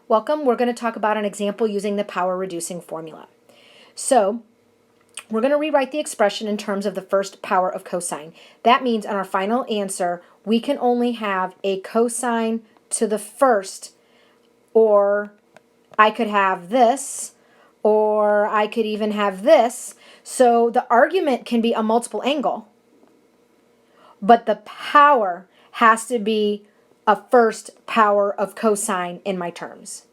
Welcome. We're going to talk about an example using the power reducing formula. So we're going to rewrite the expression in terms of the first power of cosine. That means on our final answer, we can only have a cosine to the first, or I could have this, or I could even have this. So the argument can be a multiple angle, but the power has to be a first power of cosine in my terms.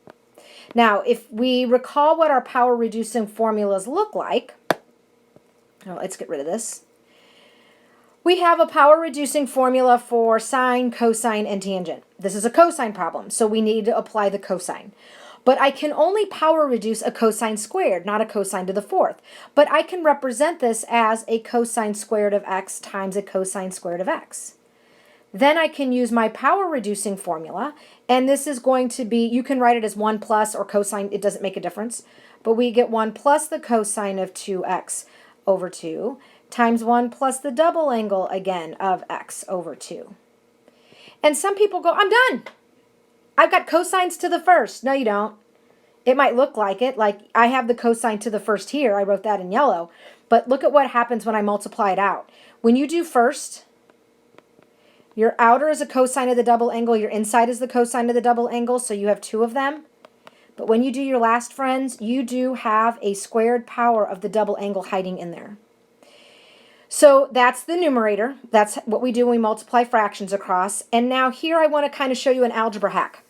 Now, if we recall what our power reducing formulas look like, let's get rid of this. We have a power reducing formula for sine, cosine, and tangent. This is a cosine problem, so we need to apply the cosine. But I can only power reduce a cosine squared, not a cosine to the fourth. But I can represent this as a cosine squared of x times a cosine squared of x. Then I can use my power reducing formula, and this is going to be, you can write it as 1 plus or cosine, it doesn't make a difference, but we get 1 plus the cosine of 2x over 2 times 1 plus the double angle again of x over 2. And some people go, I'm done. I've got cosines to the first. No, you don't. It might look like it, like I have the cosine to the first here. I wrote that in yellow. But look at what happens when I multiply it out. When you do first, your outer is a cosine of the double angle. Your inside is the cosine of the double angle, so you have two of them. But when you do your last, friends, you do have a squared power of the double angle hiding in there. So that's the numerator. That's what we do when we multiply fractions across. And now here I want to kind of show you an algebra hack.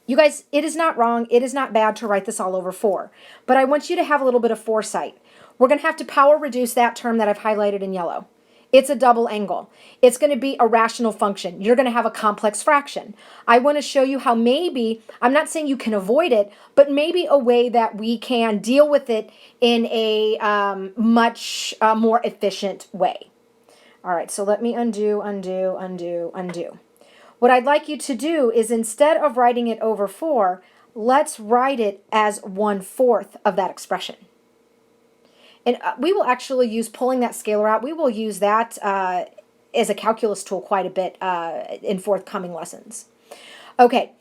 You guys, it is not wrong. It is not bad to write this all over 4. But I want you to have a little bit of foresight. We're going to have to power reduce that term that I've highlighted in yellow. It's a double angle. It's going to be a rational function. You're going to have a complex fraction. I want to show you how maybe, I'm not saying you can avoid it, but maybe a way that we can deal with it in a much more efficient way. All right, so let me undo. What I'd like you to do is instead of writing it over 4, let's write it as 1/4 of that expression. And we will actually use pulling that scalar out. We will use that as a calculus tool quite a bit in forthcoming lessons. Okay,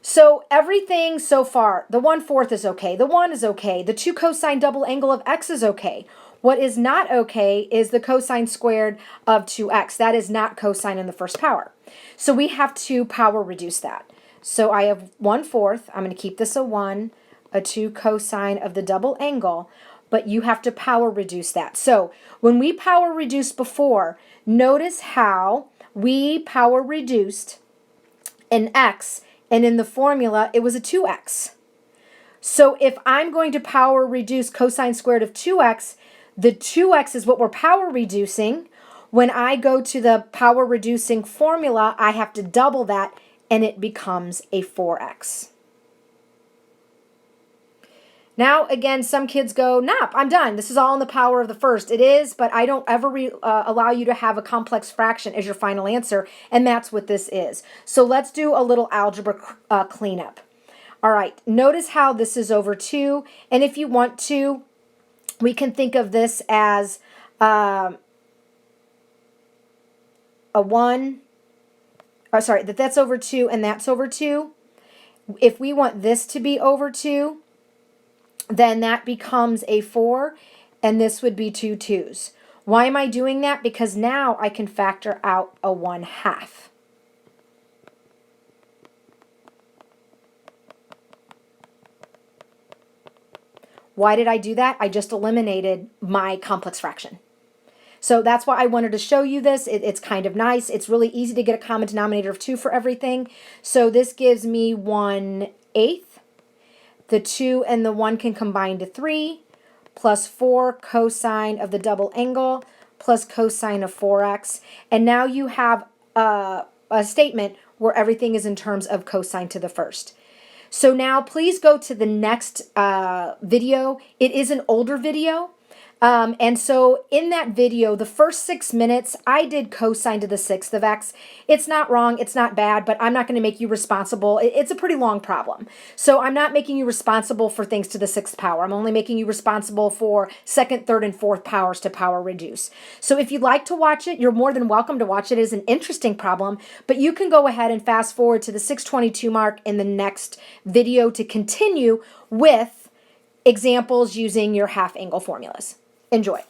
so everything so far, the 1/4 is okay. The 1 is okay. The 2 cosine double angle of x is okay. What is not okay is the cosine squared of 2x. That is not cosine in the first power. So we have to power reduce that. So I have 1/4. I'm going to keep this a 1, a 2 cosine of the double angle. But you have to power reduce that. So when we power reduced before, notice how we power reduced an x, and in the formula it was a 2x. So if I'm going to power reduce cosine squared of 2x, the 2x is what we're power reducing. When I go to the power reducing formula, I have to double that, and it becomes a 4x. Now, again, some kids go, nope, I'm done. This is all in the power of the first. It is, but I don't ever allow you to have a complex fraction as your final answer, and that's what this is. So let's do a little algebra cleanup. All right, notice how this is over 2, and if you want to, we can think of this as a 1, or sorry, that's over 2 and that's over 2. If we want this to be over 2, then that becomes a 4, and this would be 2 2's. Why am I doing that? Because now I can factor out a 1/2. Why did I do that? I just eliminated my complex fraction. So that's why I wanted to show you this. It's kind of nice. It's really easy to get a common denominator of 2 for everything. So this gives me 1/8. The 2 and the 1 can combine to 3, plus 4 cosine of the double angle, plus cosine of 4x. And now you have a statement where everything is in terms of cosine to the first. So now please go to the next video. It is an older video. And so in that video, the first 6 minutes, I did cosine to the sixth of x. It's not wrong. It's not bad, but I'm not going to make you responsible. It's a pretty long problem. So I'm not making you responsible for things to the sixth power. I'm only making you responsible for second, third, and fourth powers to power reduce. So if you'd like to watch it, you're more than welcome to watch it. It is an interesting problem, but you can go ahead and fast forward to the 622 mark in the next video to continue with examples using your half angle formulas. Enjoy.